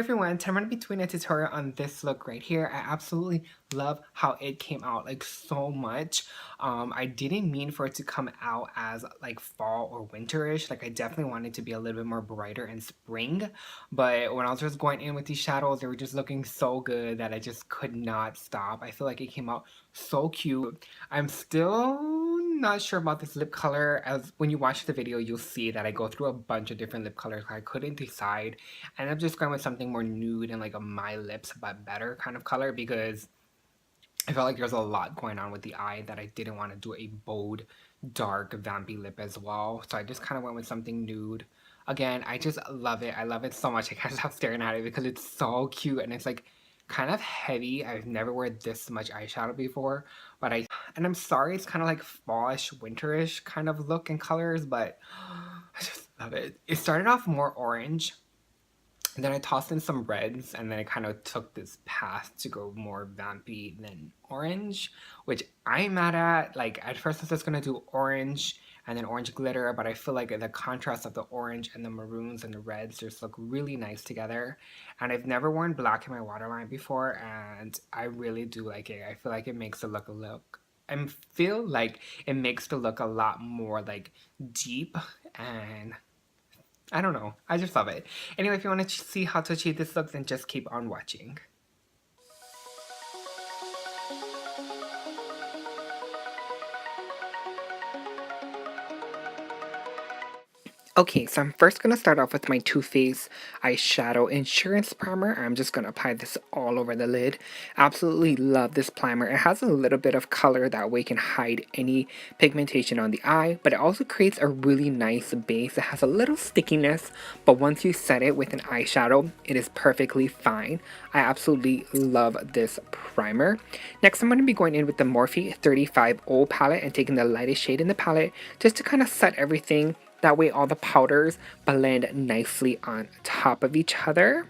everyone, I'm going to be doing a tutorial on this look right here. I absolutely love how it came out like so much. I didn't mean for it to come out as like fall or winterish. Like I definitely wanted it to be a little bit more brighter in spring. But when I was just going in with these shadows, they were just looking so good that I just could not stop. I feel like it came out so cute. I'm still not sure about this lip color. As when you watch the video, you'll see that I go through a bunch of different lip colors. I couldn't decide. And I'm just going with something more nude and like a My Lips but better kind of color because I felt like there's a lot going on with the eye that I didn't want to do a bold, dark, vampy lip as well. So I just kind of went with something nude. Again, I just love it. I love it so much. I can't stop staring at it because it's so cute and it's like kind of heavy. I've never worn this much eyeshadow before, but I'm sorry, it's kind of like fallish, winterish kind of look and colors, but I just love it. It started off more orange. And then I tossed in some reds, and then I kind of took this path to go more vampy than orange, which I'm mad at. Like, at first I was just going to do orange and then orange glitter, but I feel like the contrast of the orange and the maroons and the reds just look really nice together. And I've never worn black in my waterline before, and I really do like it. I feel like it makes the look I feel like it makes the look a lot more, like, deep and I don't know. I just love it. Anyway, if you want to see how to achieve this look, then just keep on watching. Okay, so I'm first going to start off with my Too Faced Eyeshadow Insurance Primer. I'm just going to apply this all over the lid. Absolutely love this primer. It has a little bit of color, that way it can hide any pigmentation on the eye, but it also creates a really nice base. It has a little stickiness, but once you set it with an eyeshadow, it is perfectly fine. I absolutely love this primer. Next, I'm going to be going in with the Morphe 35O palette and taking the lightest shade in the palette just to kind of set everything. That way all the powders blend nicely on top of each other.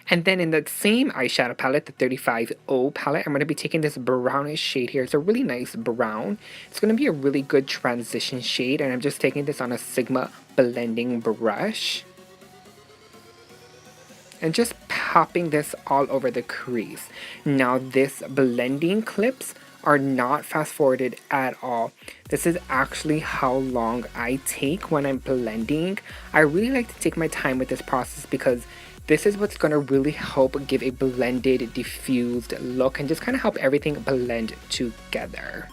And then in the same eyeshadow palette, the 35O palette, I'm going to be taking this brownish shade here. It's a really nice brown. It's going to be a really good transition shade, and I'm just taking this on a Sigma blending brush. And just popping this all over the crease. Now this blending clips are not fast forwarded at all. This is actually how long I take when I'm blending. I really like to take my time with this process because this is what's going to really help give a blended, diffused look and just kind of help everything blend together.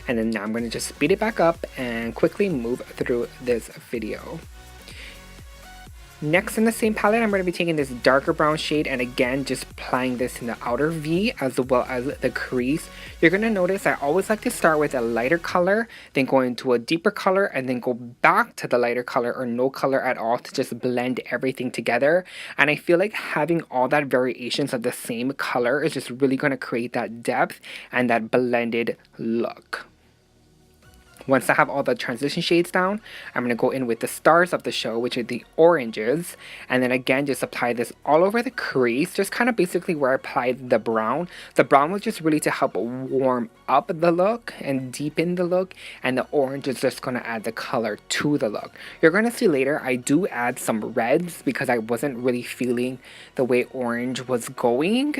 And then now I'm going to just speed it back up and quickly move through this video. Next, in the same palette, I'm going to be taking this darker brown shade and again just applying this in the outer V as well as the crease. You're going to notice I always like to start with a lighter color, then go into a deeper color, and then go back to the lighter color or no color at all to just blend everything together. And I feel like having all that variations of the same color is just really going to create that depth and that blended look. Once I have all the transition shades down, I'm going to go in with the stars of the show, which are the oranges. And then again, just apply this all over the crease, just kind of basically where I applied the brown. The brown was just really to help warm up the look and deepen the look. And the orange is just going to add the color to the look. You're going to see later, I do add some reds because I wasn't really feeling the way orange was going.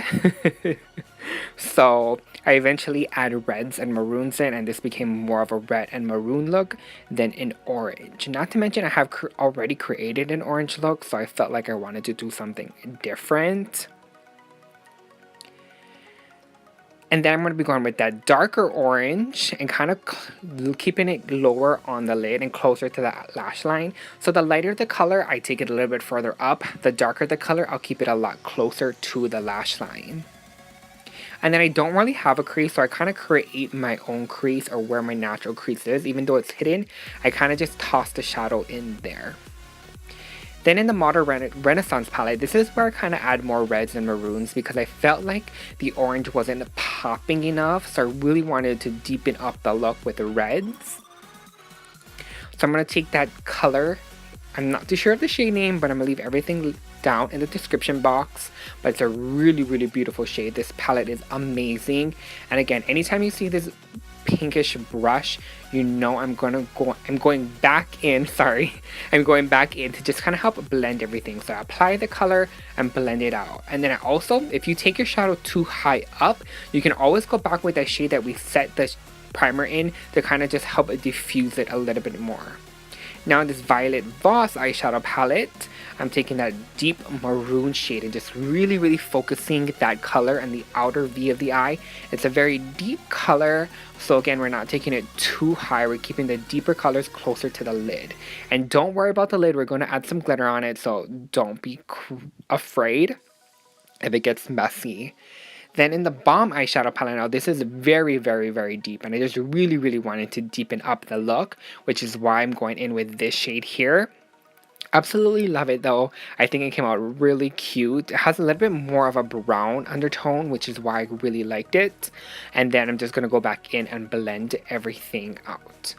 So I eventually add reds and maroons in, and this became more of a red and maroon look than an orange. Not to mention I have already created an orange look, so I felt like I wanted to do something different. And then I'm going to be going with that darker orange and kind of keeping it lower on the lid and closer to the lash line. So the lighter the color, I take it a little bit further up. The darker the color, I'll keep it a lot closer to the lash line. And then I don't really have a crease, so I kind of create my own crease or where my natural crease is. Even though it's hidden, I kind of just toss the shadow in there. Then in the Modern Renaissance palette, this is where I kind of add more reds and maroons because I felt like the orange wasn't popping enough. So I really wanted to deepen up the look with the reds. So I'm going to take that color. I'm not too sure of the shade name, but I'm going to leave everything down in the description box. But it's a really, really beautiful shade. This palette is amazing. And again, anytime you see this pinkish brush, you know I'm going back in, sorry. I'm going back in to just kind of help blend everything. So I apply the color and blend it out. And then I also, if you take your shadow too high up, you can always go back with that shade that we set the primer in to kind of just help diffuse it a little bit more. Now in this Violet Voss eyeshadow palette, I'm taking that deep maroon shade and just really focusing that color in the outer V of the eye. It's a very deep color, so again, we're not taking it too high. We're keeping the deeper colors closer to the lid. And don't worry about the lid, we're going to add some glitter on it, so don't be afraid if it gets messy. Then in the Balm eyeshadow palette, now this is very deep, and I just really wanted to deepen up the look, which is why I'm going in with this shade here. Absolutely love it though. I think it came out really cute. It has a little bit more of a brown undertone, which is why I really liked it. And then I'm just going to go back in and blend everything out.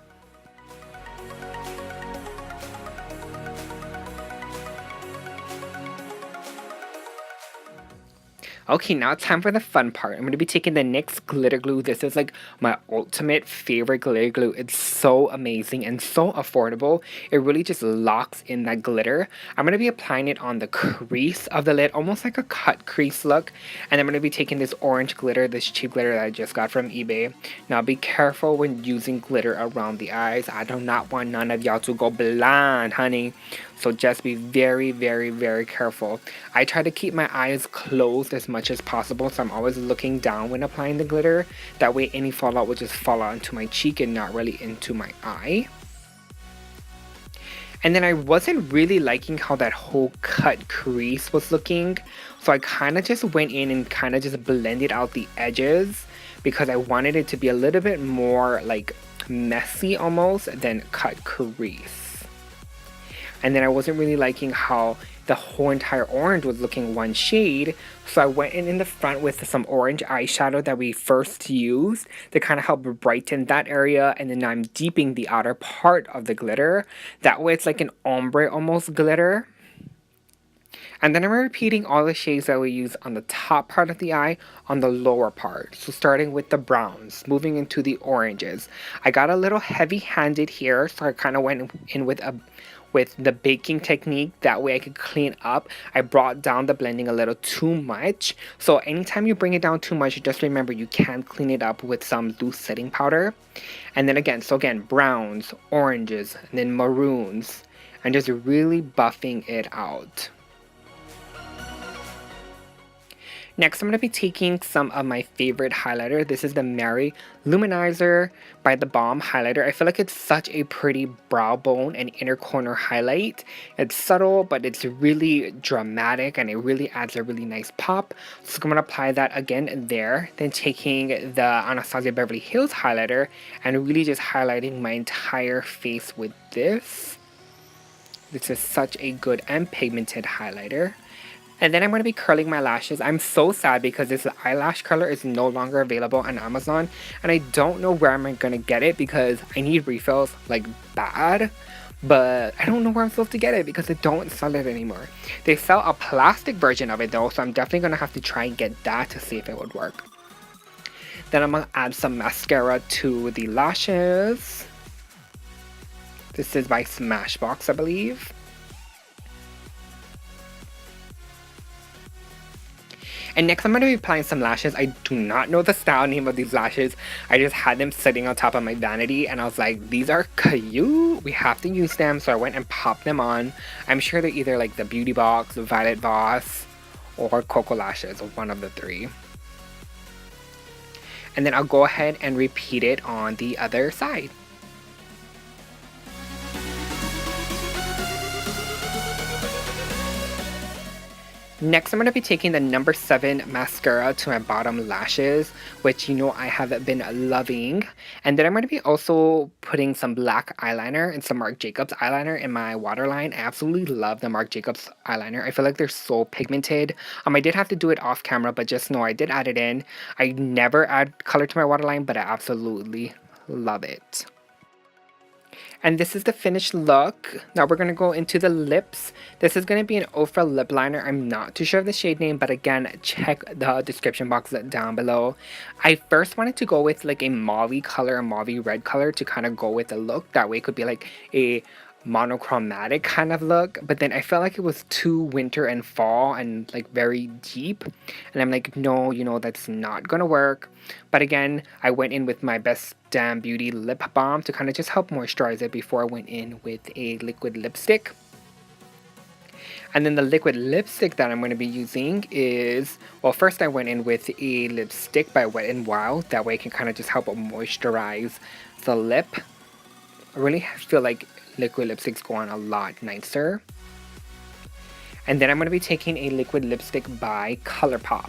Okay, now it's time for the fun part. I'm going to be taking the NYX glitter glue. This is like my ultimate favorite glitter glue. It's so amazing and so affordable. It really just locks in that glitter. I'm going to be applying it on the crease of the lid, almost like a cut crease look. And I'm going to be taking this orange glitter, this cheap glitter that I just got from eBay. Now be careful when using glitter around the eyes. I do not want none of y'all to go blind, honey. So just be very careful. I try to keep my eyes closed as much as possible, so I'm always looking down when applying the glitter. That way any fallout will just fall out into my cheek and not really into my eye. And then I wasn't really liking how that whole cut crease was looking, so I kind of just went in and kind of just blended out the edges because I wanted it to be a little bit more like messy almost than cut crease. And then I wasn't really liking how the whole entire orange was looking one shade, so I went in the front with some orange eyeshadow that we first used to kind of help brighten that area, and then I'm deepening the outer part of the glitter. That way it's like an ombre almost glitter. And then I'm repeating all the shades that we use on the top part of the eye on the lower part. So starting with the browns, moving into the oranges. I got a little heavy-handed here, so I kind of went in with the baking technique. That way I could clean up. I brought down the blending a little too much. So anytime you bring it down too much, just remember you can clean it up with some loose setting powder. And then again, browns, oranges, and then maroons. And just really buffing it out. Next, I'm going to be taking some of my favorite highlighter. This is the Luminizer by the Balm highlighter. I feel like it's such a pretty brow bone and inner corner highlight. It's subtle, but it's really dramatic, and it really adds a really nice pop. So I'm going to apply that again there. Then taking the Anastasia Beverly Hills highlighter and really just highlighting my entire face with this. This is such a good and pigmented highlighter. And then I'm going to be curling my lashes. I'm so sad because this eyelash curler is no longer available on Amazon. And I don't know where I'm going to get it because I need refills like bad. But I don't know where I'm supposed to get it because they don't sell it anymore. They sell a plastic version of it though. So I'm definitely going to have to try and get that to see if it would work. Then I'm going to add some mascara to the lashes. This is by Smashbox, I believe. And next I'm going to be applying some lashes. I do not know the style name of these lashes. I just had them sitting on top of my vanity and I was like, these are cute. We have to use them. So I went and popped them on. I'm sure they're either like the Beauty Box, the Violet Voss, or Cocoa Lashes, or one of the three. And then I'll go ahead and repeat it on the other side. Next, I'm going to be taking the number 7 mascara to my bottom lashes, which you know I have been loving. And then I'm going to be also putting some black eyeliner and some Marc Jacobs eyeliner in my waterline. I absolutely love the Marc Jacobs eyeliner. I feel like they're so pigmented. I did have to do it off camera, but just know I did add it in. I never add color to my waterline, but I absolutely love it. And this is the finished look. Now we're going to go into the lips. This is going to be an Ofra lip liner. I'm not too sure of the shade name, but again, check the description box down below. I first wanted to go with like a mauve color, a mauve red color to kind of go with the look. That way it could be like a monochromatic kind of look, but then I felt like it was too winter and fall and like very deep, and I'm like, no, you know, that's not gonna work. But again, I went in with my Best Damn Beauty lip balm to kind of just help moisturize it before I went in with a liquid lipstick. And then the liquid lipstick that I'm going to be using is, well, first I went in with a lipstick by Wet n Wild. That way I can kind of just help moisturize the lip. I really feel like liquid lipsticks go on a lot nicer. And then I'm going to be taking a liquid lipstick by ColourPop.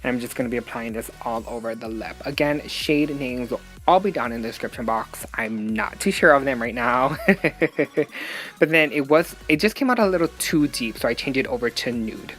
And I'm just going to be applying this all over the lip. Again, shade names will all be down in the description box. I'm not too sure of them right now. But then it just came out a little too deep, so I changed it over to Nude.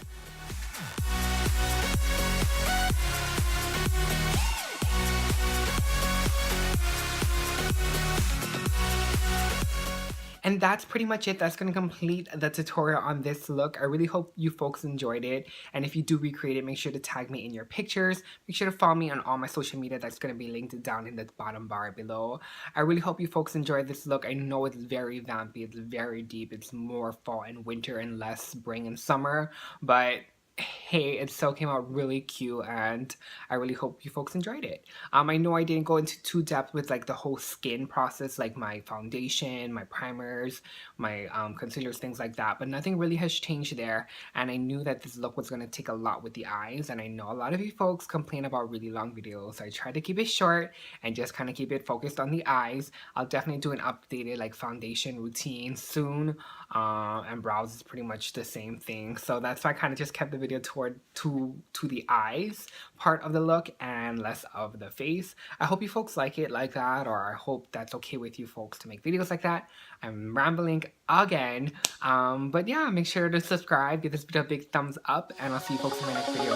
And that's pretty much it. That's going to complete the tutorial on this look. I really hope you folks enjoyed it. And if you do recreate it, make sure to tag me in your pictures. Make sure to follow me on all my social media. That's going to be linked down in the bottom bar below. I really hope you folks enjoyed this look. I know it's very vampy. It's very deep. It's more fall and winter and less spring and summer. But hey, it still came out really cute, and I really hope you folks enjoyed it. I know I didn't go into too depth with like the whole skin process, like my foundation, my primers, my concealers, things like that, but nothing really has changed there. And I knew that this look was going to take a lot with the eyes, and I know a lot of you folks complain about really long videos, so I tried to keep it short and just kind of keep it focused on the eyes. I'll definitely do an updated like foundation routine soon, and brows is pretty much the same thing, so that's why I kind of just kept the video toward to the eyes part of the look and less of the face. I hope you folks like it like that, or I hope that's okay with you folks to make videos like that. I'm rambling again, but yeah, make sure to subscribe, give this video a big thumbs up, and I'll see you folks in my next video.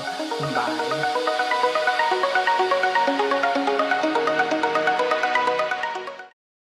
Bye.